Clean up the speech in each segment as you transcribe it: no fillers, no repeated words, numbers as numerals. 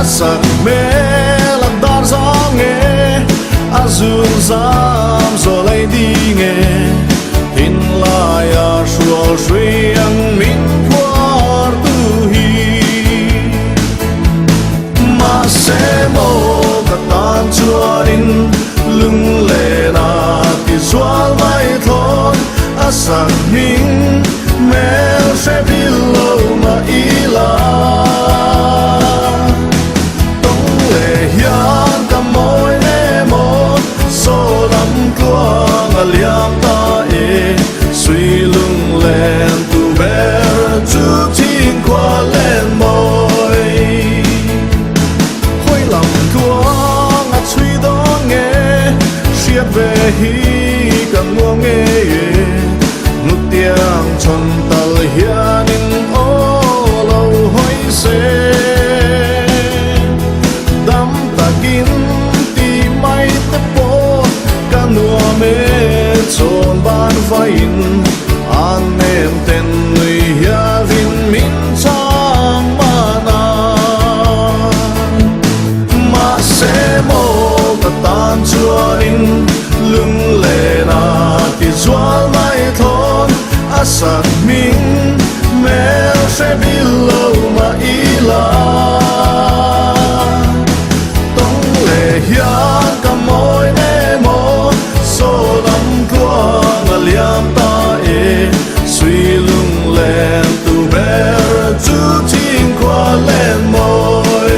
sak me la dar gió nghe azul zam zo lấy đi nghe tin lai a sual suy ang min qua tu hi ma se mo ka tan chua in lung le na ti sual mai thon a sak ning mel se bilo ma ila liang ta e suy lung lên tu ber chu thiên qua lên môi hoi lòng tua ngắt suy đó nghe siết về hi cả mua nghe nút tiếng chân tàu hiền in ô lâu hoi se đắm ta kín ti mai ta po cả nua mê chôn ban vain an em ten người ya vin min chang mana ma se mo ta tan chua in lung le na ti zual mai thon asak min mel se bilo ma ila tong le hian ka moi ne mo so lam liam ta e suy lung lên tu ber chu thiên qua lên môi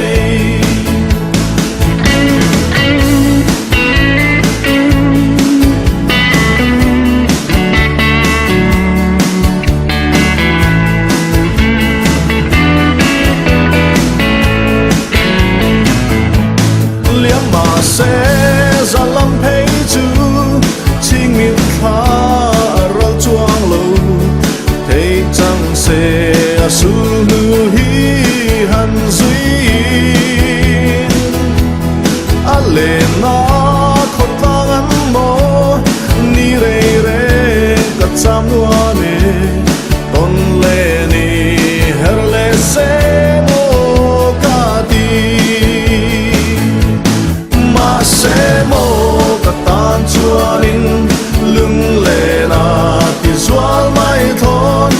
liam mà sẽ ra lâm thấy chu chính miền pha chuang lâu thấy chẳng sẽ su nu hi hàn duy a lệ na khóc thang ăn mò ni re re cắt cham nua ne ton le ni her le se mo ka ti ma se mo ka tan chua in lung le na zual mai thon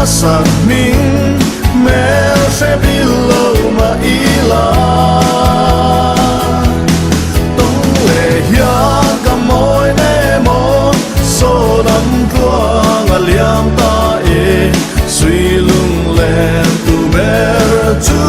asak min mel se bilo ma ila tong le hian ka moi ne mo so nam tua liam ta e suy lung len tu ber chu